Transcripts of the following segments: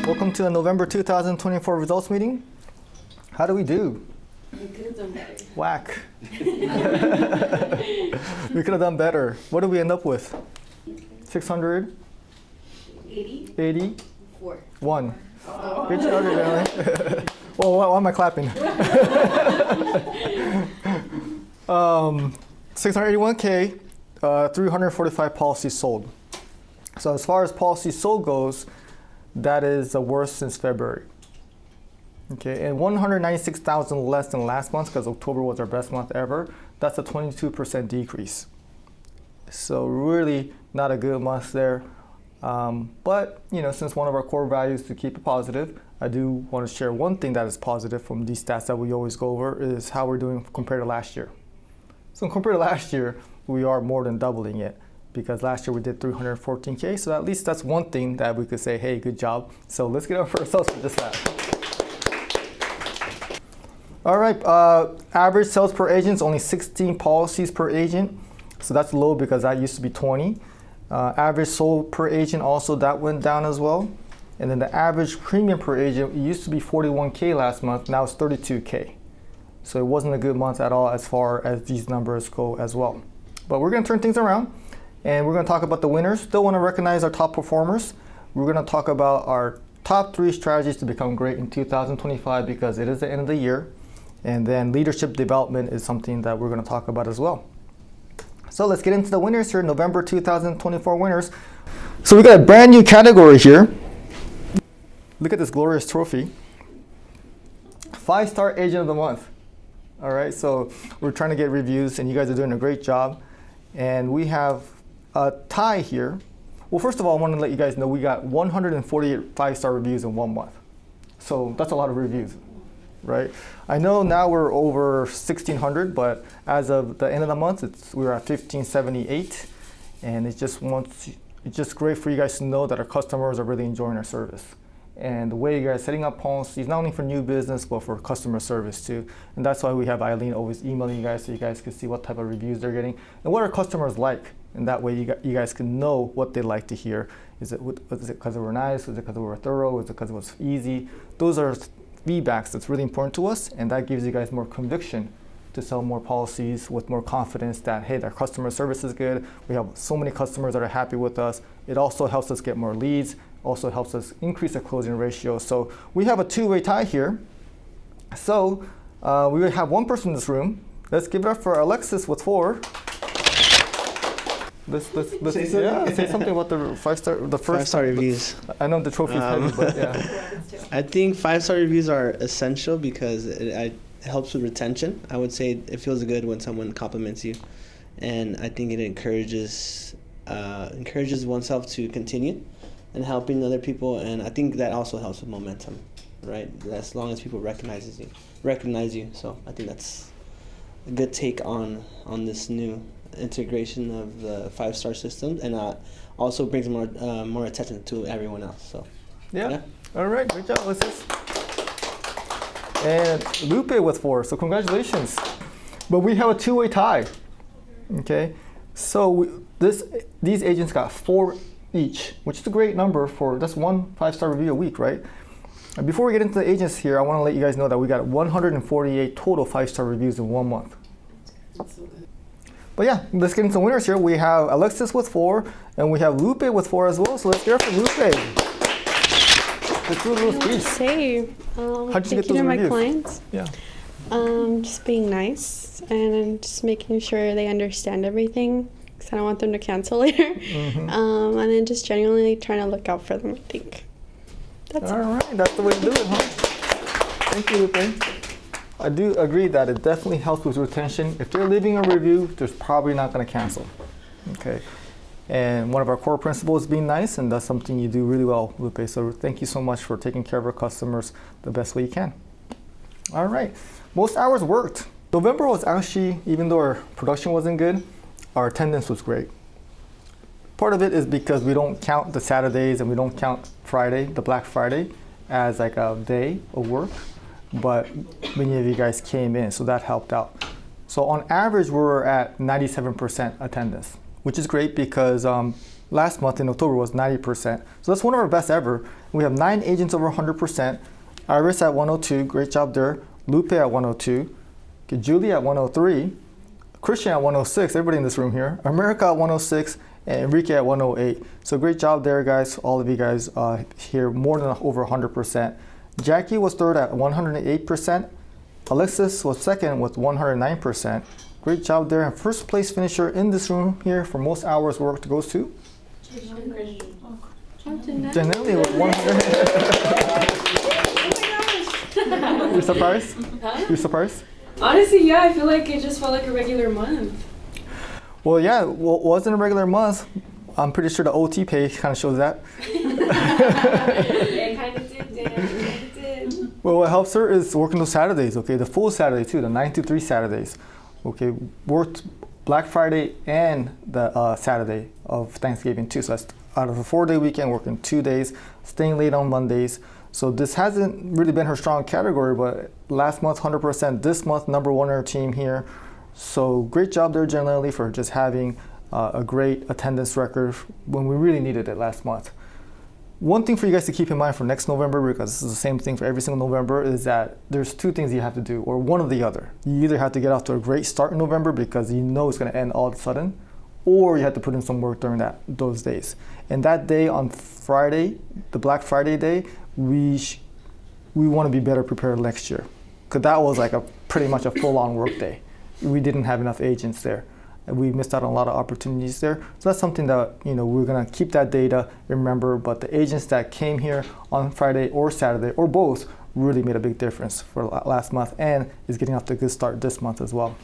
Welcome to the November 2024 results meeting. How do we do? We could have done better. Whack. We could have done better. What did we end up with? 600? 80? 80? 4. 1. Good job, Emily. Well, why am I clapping? 681K, 345 policies sold. So as far as policies sold goes, that is the worst since February. Okay, and 196,000 less than last month because October was our best month ever. That's a 22% decrease. So really not a good month there. But since one of our core values is to keep it positive, I do want to share one thing that is positive from these stats that we always go over is how we're doing compared to last year. So compared to last year, we are more than doubling it because last year we did 314K. So at least that's one thing that we could say, hey, good job. So let's get over ourselves for just that. All right, average sales per agent is only 16 policies per agent. So that's low because that used to be 20. Average sold per agent also, that went down as well. And then the average premium per agent, it used to be 41K last month, now it's 32K. So it wasn't a good month at all as far as these numbers go as well. But we're gonna turn things around and we're gonna talk about the winners. Still wanna recognize our top performers. We're gonna talk about our top 3 strategies to become great in 2025 because it is the end of the year. And then leadership development is something that we're gonna talk about as well. So let's get into the winners here, November 2024 winners. So we got a brand new category here. Look at this glorious trophy. 5-star agent of the month. All right, so we're trying to get reviews and you guys are doing a great job. And we have a tie here. Well, first of all, I want to let you guys know we got 148 5-star reviews in 1 month. So that's a lot of reviews, right? I know now we're over 1,600, but as of the end of the month, we're at 1,578. And it's just great for you guys to know that our customers are really enjoying our service. And the way you guys are setting up policies, not only for new business, but for customer service too. And that's why we have Eileen always emailing you guys so you guys can see what type of reviews they're getting and what our customers like. And that way you guys can know what they like to hear. Is it because they were nice? Was it because they were thorough? Was it because it was easy? Those are feedbacks that's really important to us. And that gives you guys more conviction to sell more policies with more confidence that, hey, their customer service is good. We have so many customers that are happy with us. It also helps us get more leads. Also helps us increase the closing ratio. So we have a 2-way tie here. So we have one person in this room. Let's give it up for Alexis with 4. Let's say something about the 5-star, the first 5-star reviews. I know the trophy's heavy, but yeah. I think 5-star reviews are essential because it helps with retention. I would say it feels good when someone compliments you, and I think it encourages oneself to continue and helping other people, and I think that also helps with momentum, right? As long as people recognize you. So I think that's a good take on this new integration of the 5-star system, and also brings more attention to everyone else. So yeah. All right, great job, Alexis. And Lupe with 4. So congratulations. But we have a 2-way tie. Okay, so these agents got 4 each, which is a great number for that's 1 5-star review a week, right? And before we get into the agents here, I want to let you guys know that we got 148 total 5-star reviews in 1 month. But yeah, let's get into the winners here. We have Alexis with 4, and we have Lupe with 4 as well. So let's hear it from Lupe. Let's do a little speech. How'd you get those reviews? My clients. Yeah. Just being nice and just making sure they understand everything. I don't want them to cancel later. Mm-hmm. And then just genuinely trying to look out for them, I think. That's all right. That's the way to do it, huh? Thank you, Lupe. I do agree that it definitely helps with retention. If they're leaving a review, they're probably not going to cancel. Okay. And one of our core principles is being nice, and that's something you do really well, Lupe. So thank you so much for taking care of our customers the best way you can. All right. Most hours worked. November was actually, even though our production wasn't good, our attendance was great. Part of it is because we don't count the Saturdays and we don't count Friday, the Black Friday, as like a day of work, but many of you guys came in, so that helped out. So on average, we're at 97% attendance, which is great because last month in October was 90%. So that's one of our best ever. We have 9 agents over 100%. Iris at 102, great job there. Lupe at 102. Okay, Julie at 103. Christian at 106, everybody in this room here. America at 106, and Enrique at 108. So great job there, guys. All of you guys here, more than over 100%. Jackie was third at 108%. Alexis was second with 109%. Great job there. And first place finisher in this room here for most hours worked goes to Janelle with 100. You're surprised? Huh? You're surprised? Honestly, yeah, I feel like it just felt like a regular month. Well, yeah, well, it wasn't a regular month. I'm pretty sure the OT pay kind of shows that. It kind of did. Well, what helps her is working those Saturdays, okay? The full Saturday too, the 9 to 3 Saturdays. Okay, worked Black Friday and the Saturday of Thanksgiving too. So that's out of a 4-day weekend, working 2 days, staying late on Mondays. So this hasn't really been her strong category, but last month 100%, this month number 1 on her team here. So great job there generally for just having a great attendance record when we really needed it last month. One thing for you guys to keep in mind for next November, because this is the same thing for every single November, is that there's 2 things you have to do, or one or the other. You either have to get off to a great start in November because you know it's going to end all of a sudden, or you have to put in some work during those days. And that day on Friday, the Black Friday day, we want to be better prepared next year, because that was like pretty much a full-on work day. We didn't have enough agents there. We missed out on a lot of opportunities there. So that's something that, we're gonna keep that data, remember, but the agents that came here on Friday or Saturday or both really made a big difference for last month and is getting off to a good start this month as well.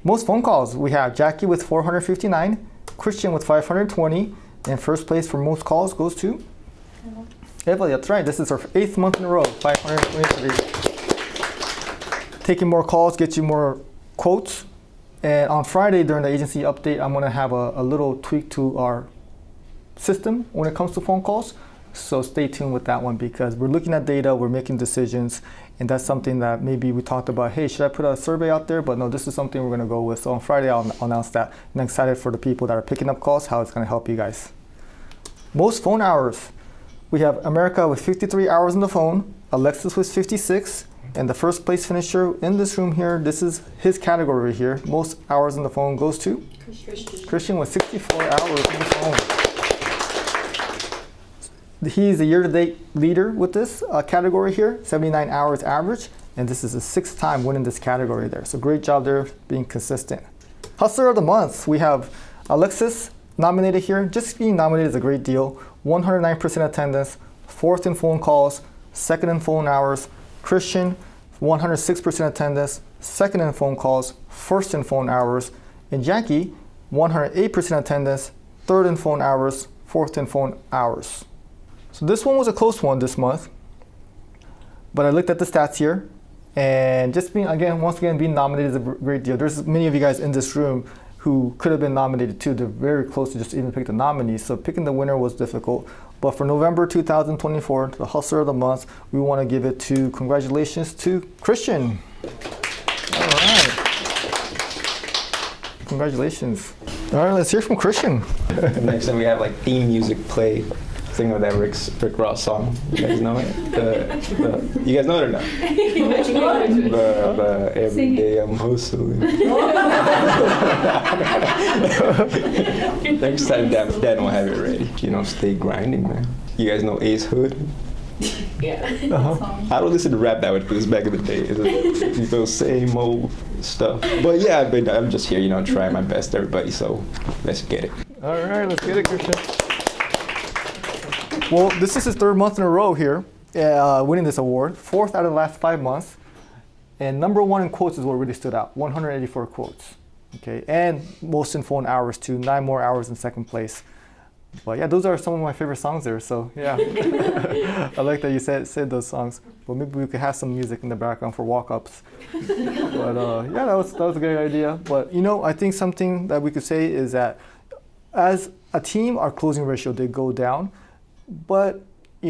Most phone calls, we have Jackie with 459, Christian with 520, and first place for most calls goes to Eva. That's right, this is our 8th month in a row, 523. Taking more calls gets you more quotes. And on Friday during the agency update, I'm gonna have a little tweak to our system when it comes to phone calls. So stay tuned with that one, because we're looking at data, we're making decisions, and that's something that maybe we talked about, hey, should I put a survey out there? But no, this is something we're gonna go with. So on Friday, I'll announce that. And I'm excited for the people that are picking up calls, how it's gonna help you guys. Most phone hours. We have America with 53 hours on the phone, Alexis with 56, and the first place finisher in this room here, this is his category here. Most hours on the phone goes to Christian with 64 hours on the phone. He's the year-to-date leader with this category here, 79 hours average, and this is his 6th time winning this category there. So great job there being consistent. Hustler of the month, we have Alexis nominated here. Just being nominated is a great deal. 109% attendance, 4th in phone calls, 2nd in phone hours. Christian, 106% attendance, 2nd in phone calls, 1st in phone hours. And Jackie, 108% attendance, 3rd in phone hours, 4th in phone hours. So this one was a close one this month, but I looked at the stats here, and just once again being nominated is a great deal. There's many of you guys in this room who could have been nominated too. They're very close to just even pick the nominees, so picking the winner was difficult. But for November 2024, the Hustler of the Month, we want to give it to, congratulations to Christian. All right. Congratulations. All right, let's hear from Christian. Next time we have like theme music play, sing of that Rick Ross song. You guys know it? You guys know it or not? The every day I'm hustling. Next time Dad won't have it ready. Stay grinding, man. You guys know Ace Hood? Yeah. I don't listen to rap that much, because back in the day, it's those same old stuff. But yeah, I'm just here, trying my best, everybody. So let's get it. All right, let's get it, Christian. Well, this is his 3rd month in a row here, winning this award. 4th out of the last 5 months. And number 1 in quotes is what really stood out, 184 quotes. Okay, and most in phone hours too, 9 more hours in 2nd place. But yeah, those are some of my favorite songs there, so yeah. I like that you said those songs. But maybe we could have some music in the background for walk-ups. But yeah, that was a great idea. But I think something that we could say is that as a team, our closing ratio did go down. But,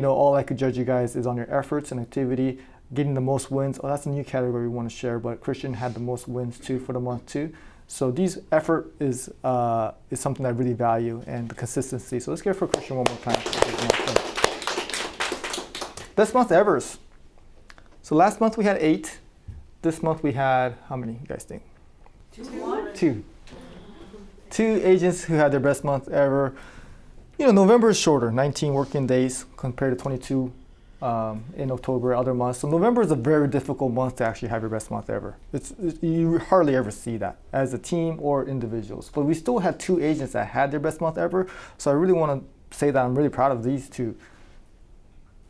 all I could judge you guys is on your efforts and activity, getting the most wins. Oh, that's a new category we want to share, but Christian had the most wins too for the month too. So these effort is something I really value, and the consistency. So let's get it for Christian one more time. Best month evers. So last month we had 8. This month we had, how many you guys think? 2. 2 agents who had their best month ever. You know, November is shorter, 19 working days compared to 22 in October, other months. So November is a very difficult month to actually have your best month ever. You hardly ever see that as a team or individuals. But we still had 2 agents that had their best month ever. So I really want to say that I'm really proud of these 2.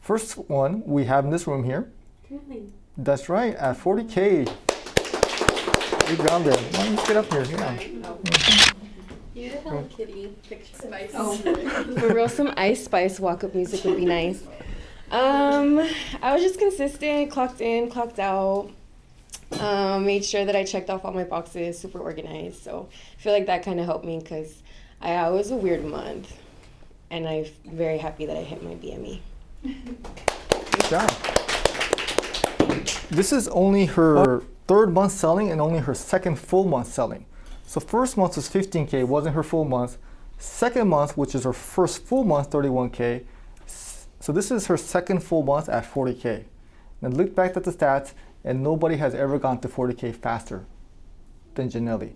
First one we have in this room here. Really? That's right, at 40K. Big round there. Why don't you get up here? Yeah. You did Hello Kitty picture. Oh, for real, some Ice Spice walk-up music would be nice. I was just consistent, clocked in, clocked out, made sure that I checked off all my boxes, super organized. So I feel like that kind of helped me because it was a weird month, and I'm very happy that I hit my BME. Good job. This is only her 3rd month selling and only her 2nd full month selling. So first month was 15K, wasn't her full month. 2nd month, which is her first full month, 31K. So this is her 2nd full month at 40K. Now look back at the stats, and nobody has ever gone to 40K faster than Janelli.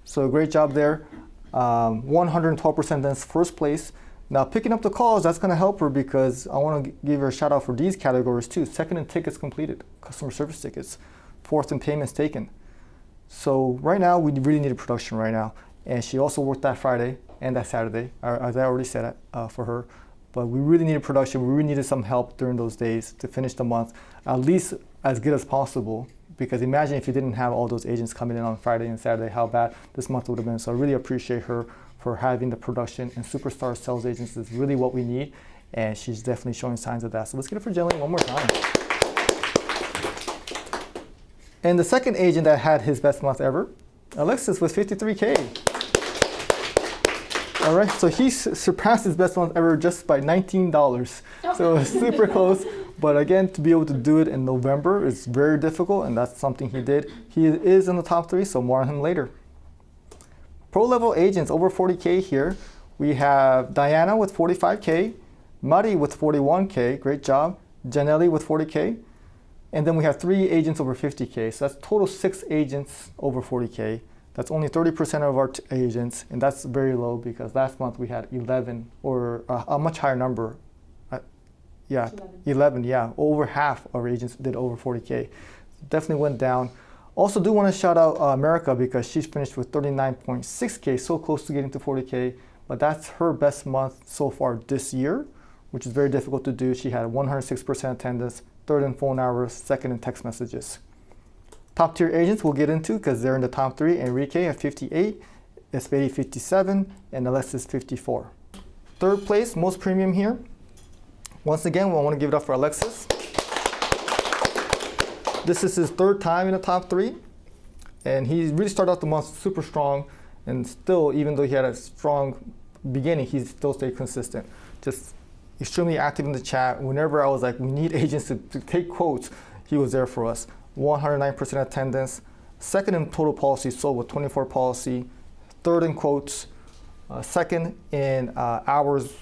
So great job there. 112% dense first place. Now picking up the calls, that's going to help her because I want to give her a shout out for these categories too. 2nd in tickets completed, customer service tickets. 4th in payments taken. So right now, we really need a production right now. And she also worked that Friday and that Saturday, as I already said for her. But we really needed production. We really needed some help during those days to finish the month, at least as good as possible. Because imagine if you didn't have all those agents coming in on Friday and Saturday, how bad this month would have been. So I really appreciate her for having the production, and superstar sales agents is really what we need. And she's definitely showing signs of that. So let's get it for Jillian one more time. And the 2nd agent that had his best month ever, Alexis, with 53K. All right, so he surpassed his best month ever just by $19. So it's super close. But again, to be able to do it in November is very difficult, and that's something he did. He is in the top 3, so more on him later. Pro level agents over 40K here. We have Diana with 45K, Mari with 41K, great job. Janelli with 40K. And then we have 3 agents over 50K. So that's total 6 agents over 40K. That's only 30% of our agents, and that's very low because last month we had 11, or a much higher number. 11, yeah. Over half of our agents did over 40K. Definitely went down. Also do want to shout out America because she's finished with 39.6K, so close to getting to 40K. But that's her best month so far this year, which is very difficult to do. She had 106% attendance, 3rd in phone hours, 2nd in text messages. Top tier agents we'll get into because they're in the top 3. Enrique at 58, Espedi 57, and Alexis 54. 3rd place, most premium here. Once again, I want to give it up for Alexis. This is his 3rd time in the top 3. And he really started out the month super strong. And still, even though he had a strong beginning, he still stayed consistent. Just extremely active in the chat. Whenever I was like, we need agents to take quotes, he was there for us. 109% attendance. 2nd in total policy sold with 24 policy. 3rd in quotes. 2nd in hours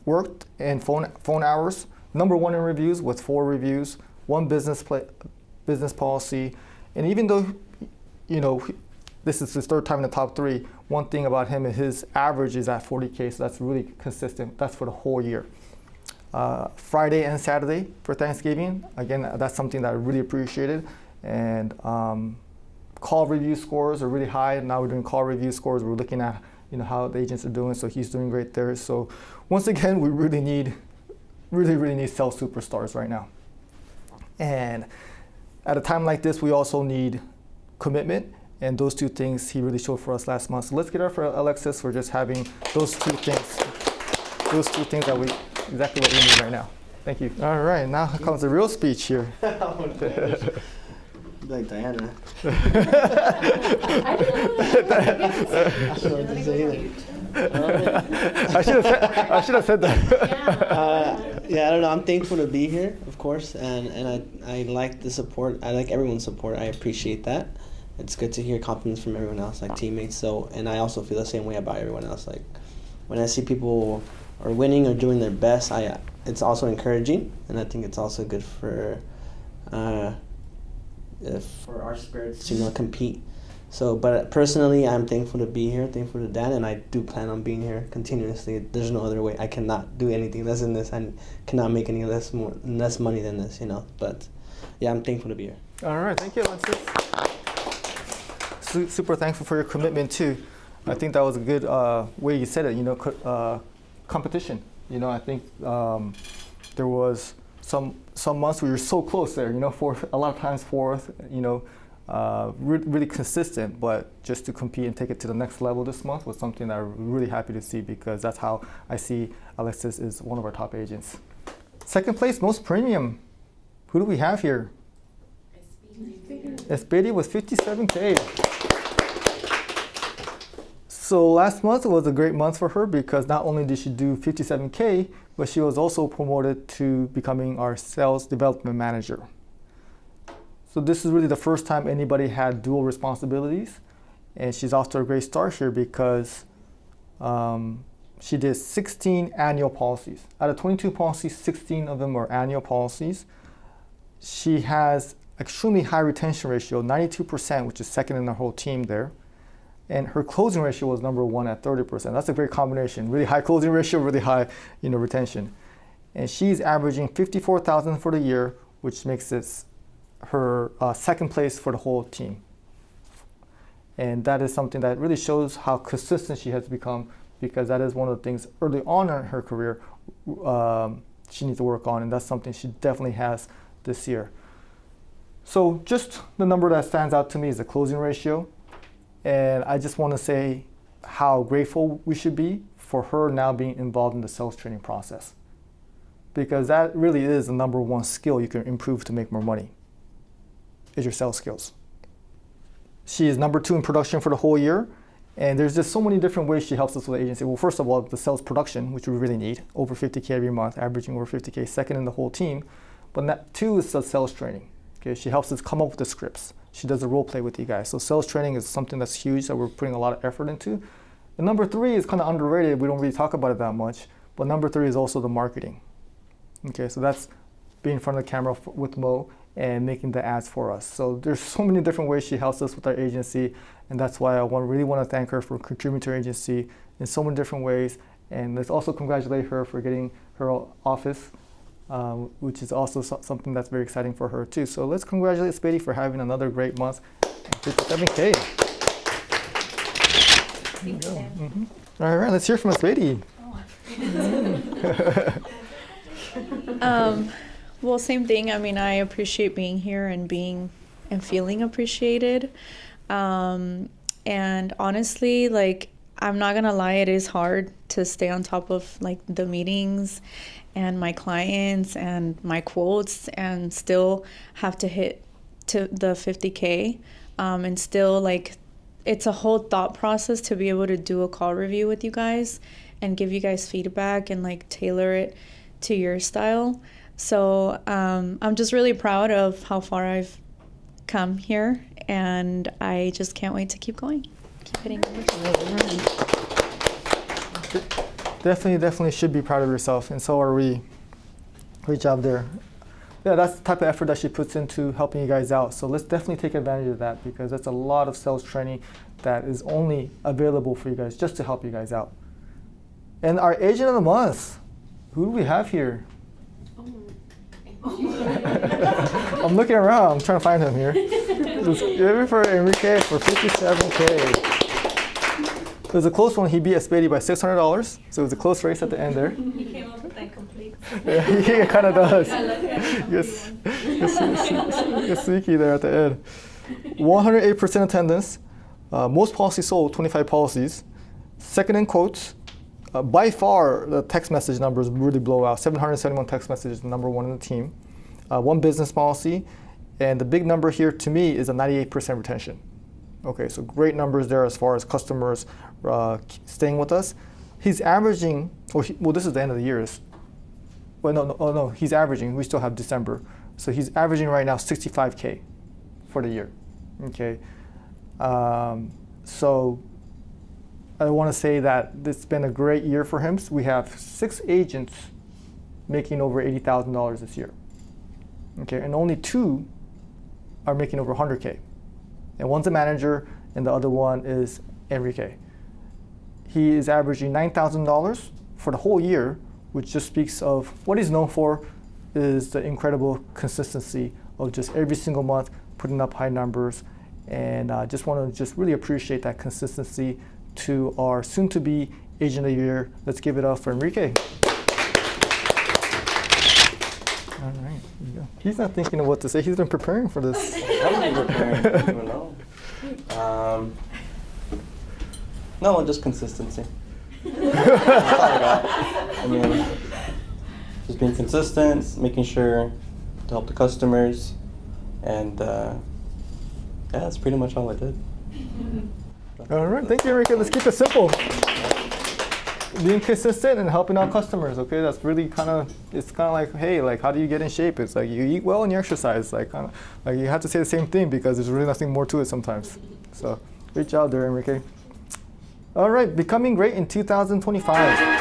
worked and phone hours. Number 1 in reviews with 4 reviews. 1 business policy. And even though, you know, this is his 3rd time in the top 3, one thing about him is his average is at 40K, so that's really consistent. That's for the whole year. Friday and Saturday for Thanksgiving, again, that's something that I really appreciated. And call review scores are really high. Now we're doing call review scores. We're looking at, you know, how the agents are doing, so he's doing great there. So once again, we really need sales superstars right now. And at a time like this, we also need commitment, and those 2 things he really showed for us last month. So let's get up for Alexis for just having those 2 things. Those 2 things that exactly what we need right now. Thank you. All right, now comes the real speech here. Like Diana. I don't know what to say either. I should have said that. Yeah, I don't know. I'm thankful to be here, of course, and I like the support. I like everyone's support. I appreciate that, it's good to hear compliments from everyone else, like teammates. So, and I also feel the same way about everyone else. Like when I see people are winning or doing their best, it's also encouraging, and I think it's also good for our spirits to compete. So, but personally, I'm thankful to be here, thankful to Dan, and I do plan on being here continuously. There's no other way. I cannot do anything less than this, and cannot make any less money than this, But yeah, I'm thankful to be here. All right, thank you, Alexis. Super thankful for your commitment too. I think that was a good way you said it. Competition. I think there was some months where you're so close there. Fourth, a lot of times fourth. Really consistent, but just to compete and take it to the next level this month was something that I'm really happy to see, because that's how I see Alexis is one of our top agents. Second place, most premium. Who do we have here? Espedi was 57K. So last month was a great month for her, because not only did she do 57K, but she was also promoted to becoming our sales development manager. So this is really the first time anybody had dual responsibilities, and she's off to a great start here, because she did 16 annual policies. Out of 22 policies, 16 of them were annual policies. She has extremely high retention ratio, 92%, which is second in the whole team there. And her closing ratio was number 1 at 30%. That's a great combination. Really high closing ratio, really high retention. And she's averaging 54,000 for the year, which makes this her second place for the whole team. And that is something that really shows how consistent she has become, because that is one of the things early on in her career she needs to work on, and that's something she definitely has this year. So just the number that stands out to me is the closing ratio. And I just want to say how grateful we should be for her now being involved in the sales training process, because that really is the number one skill you can improve to make more money, is your sales skills. She is number 2 in production for the whole year, and there's just so many different ways she helps us with the agency. Well, first of all, the sales production, which we really need, over 50K every month, averaging over 50K, second in the whole team. But that 2 is the sales training. Okay, she helps us come up with the scripts. She does a role play with you guys. So sales training is something that's huge that we're putting a lot of effort into. And number 3 is kind of underrated. We don't really talk about it that much. But number 3 is also the marketing. Okay, so that's being in front of the camera with Mo and making the ads for us. So there's so many different ways she helps us with our agency, and that's why I really want to thank her for contributing to our agency in so many different ways. And let's also congratulate her for getting her office, which is also something that's very exciting for her too. So let's congratulate Spady for having another great month, 57K. Mm-hmm. All right, let's hear from Spady. Well, same thing. I mean, I appreciate being here and feeling appreciated. And honestly, like, I'm not gonna lie, it is hard to stay on top of like the meetings and my clients and my quotes and still have to hit to the 50K. And still, like, it's a whole thought process to be able to do a call review with you guys and give you guys feedback and like tailor it to your style. So I'm just really proud of how far I've come here, and I just can't wait to keep going. Keep hitting numbers. Definitely should be proud of yourself, and so are we. Great job there. Yeah, that's the type of effort that she puts into helping you guys out. So let's definitely take advantage of that, because that's a lot of sales training that is only available for you guys just to help you guys out. And our agent of the month, who do we have here? I'm looking around. I'm trying to find him here. Let's give it for Enrique for 57K. It was a close one. He beat Espedi by $600, so it was a close race at the end there. He came up with that complete. Yeah, he kind of does. Yes, sneaky there at the end. 108% attendance. Most policies sold, 25 policies. Second in quotes. By far, the text message numbers really blow out. 771 text messages, number 1 in the team. 1 business policy. And the big number here to me is a 98% retention. Okay, so great numbers there as far as customers staying with us. He's averaging, well, this is the end of the year. No, he's averaging. We still have December. So he's averaging right now 65K for the year. Okay. So I want to say that it's been a great year for him. So we have 6 agents making over $80,000 this year. Okay, and only 2 are making over 100K. And one's a manager, and the other one is Enrique. He is averaging $9,000 for the whole year, which just speaks of what he's known for is the incredible consistency of just every single month putting up high numbers. And I just want to just really appreciate that consistency to our soon-to-be Agent of the Year. Let's give it up for Enrique. All right, here you go. He's not thinking of what to say. He's been preparing for this. I'm not preparing. I don't even know. No, just consistency. That's all I got. I mean, just being consistent, making sure to help the customers, and yeah, that's pretty much all I did. All right, thank you, Enrique. Let's keep it simple. Being consistent and helping out customers, okay? That's really it's kind of like, hey, like, how do you get in shape? It's like you eat well and you exercise. Like you have to say the same thing because there's really nothing more to it sometimes. So, great job there, Enrique. All right, becoming great in 2025.